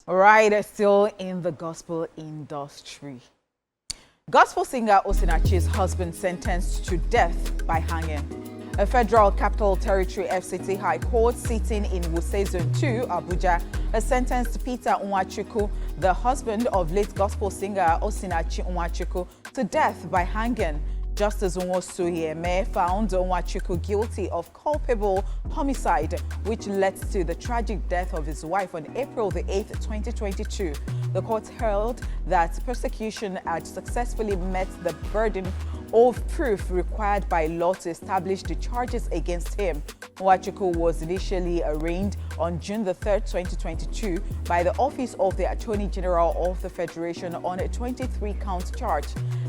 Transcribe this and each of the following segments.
Right, still in the gospel industry. Gospel singer Osinachi's husband sentenced to death by hanging. A Federal Capital Territory FCT High Court sitting in Wuse Zone 2, Abuja, has sentenced Peter Nwachukwu, the husband of late gospel singer Osinachi Nwachukwu, to death by hanging. Justice Nwosu-Iheme found Nwachukwu guilty of culpable homicide, which led to the tragic death of his wife on April the 8th, 2022. The court held that prosecution had successfully met the burden of proof required by law to establish the charges against him. Nwachukwu was initially arraigned on June the 3rd, 2022 by the Office of the Attorney General of the Federation on a 23-count charge.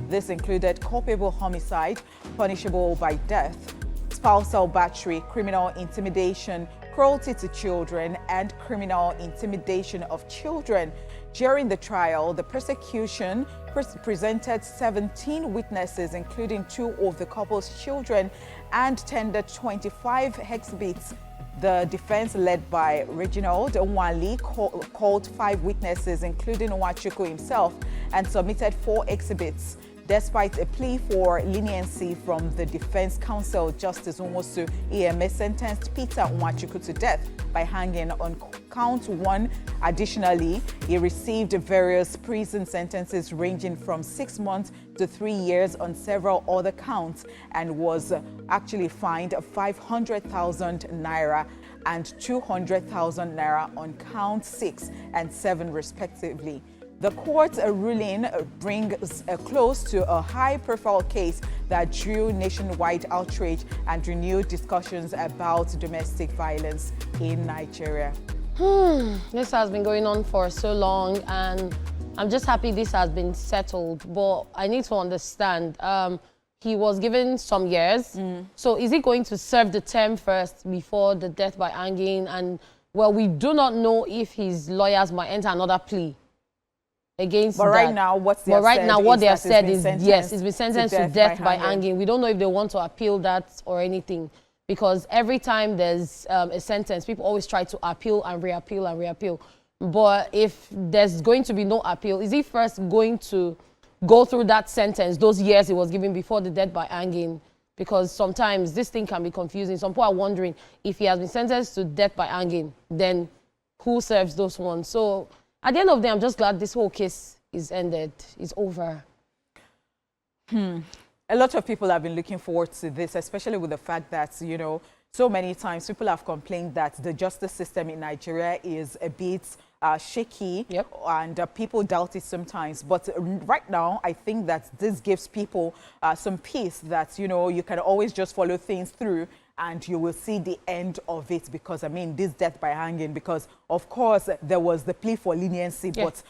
This included culpable homicide, punishable by death, spousal battery, criminal intimidation, cruelty to children, and criminal intimidation of children. During the trial, the prosecution presented 17 witnesses, including 2 of the couple's children, and tendered 25 exhibits. The defense, led by Reginald Nwali, called 5 witnesses, including Nwachukwu himself, and submitted 4 exhibits. Despite a plea for leniency from the defense counsel, Justice Nwosu-Iheme sentenced Peter Nwachukwu to death by hanging on count 1. Additionally, he received various prison sentences ranging from 6 months to 3 years on several other counts, and was actually fined 500,000 naira and 200,000 naira on count 6 and 7 respectively. The court's ruling brings a close to a high-profile case that drew nationwide outrage and renewed discussions about domestic violence in Nigeria. This has been going on for so long, and I'm just happy this has been settled. But I need to understand, he was given some years. So is he going to serve the term first before the death by hanging? And, well, we do not know if his lawyers might enter another plea against that. Right now, what they have said is yes, it's been sentenced to death by hanging. We don't know if they want to appeal that or anything, because every time there's a sentence, people always try to appeal and reappeal and reappeal. But if there's going to be no appeal, is he first going to go through that sentence, those years he was given before the death by hanging? Because sometimes this thing can be confusing. Some people are wondering, if he has been sentenced to death by hanging, then who serves those ones? So at the end of the day, I'm just glad this whole case is ended, is over. A lot of people have been looking forward to this, especially with the fact that, you know, so many times people have complained that the justice system in Nigeria is a bit shaky, and people doubt it sometimes. But right now, I think that this gives people some peace that, you know, you can always just follow things through and you will see the end of it. Because, I mean, this death by hanging, because, of course, there was the plea for leniency, but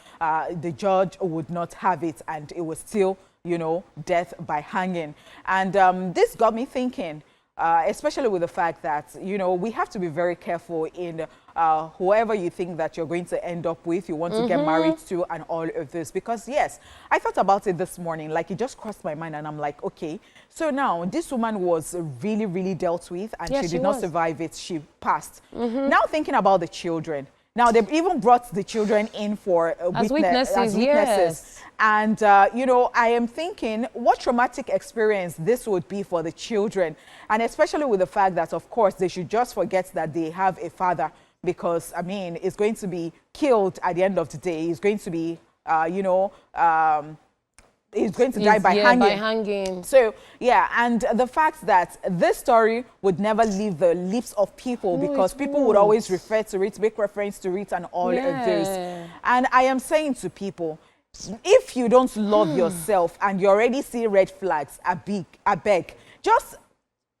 the judge would not have it, and it was still, you know, death by hanging. And this got me thinking, especially with the fact that, you know, we have to be very careful in whoever you think that you're going to end up with, you want to get married to, and all of this. Because, yes, I thought about it this morning, like it just crossed my mind, and I'm like, okay, so now this woman was really, really dealt with, and she did not survive it. She passed. Now thinking about the children. Now, they've even brought the children in for witnesses. Yes. And, you know, I am thinking what traumatic experience this would be for the children. And especially with the fact that, of course, they should just forget that they have a father. Because, I mean, it's going to be killed at the end of the day. It's going to be, you know, he's going to die by hanging. So, yeah, and the fact that this story would never leave the lips of people, because people would always refer to it, make reference to it, and all of this. And I am saying to people, if you don't love yourself and you already see red flags, I beg, just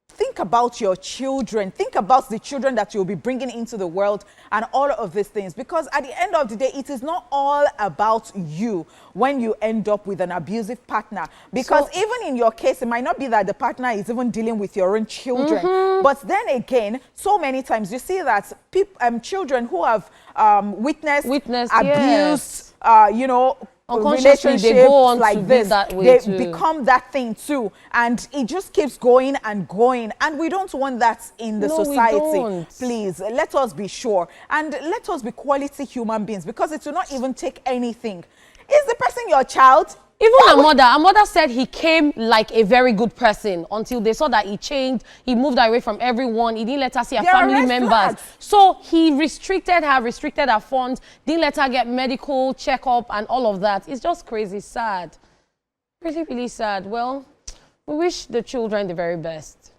think about your children. Think about the children that you'll be bringing into the world and all of these things. Because at the end of the day, it is not all about you when you end up with an abusive partner. Because even in your case, it might not be that the partner is even dealing with your own children. But then again, so many times you see that children who have witnessed abuse, you know, unconsciously they go on like to this, be that way they too. become that thing too, and it just keeps going and going, and we don't want that in the society. We don't. Please, let us be sure, and let us be quality human beings, because it will not even take anything. Is the person your child? Even our mother said he came like a very good person until they saw that he changed. He moved away from everyone. He didn't let her see her family members. So he restricted her funds, didn't let her get medical checkup and all of that. It's just crazy sad. Really, really sad. Well, we wish the children the very best.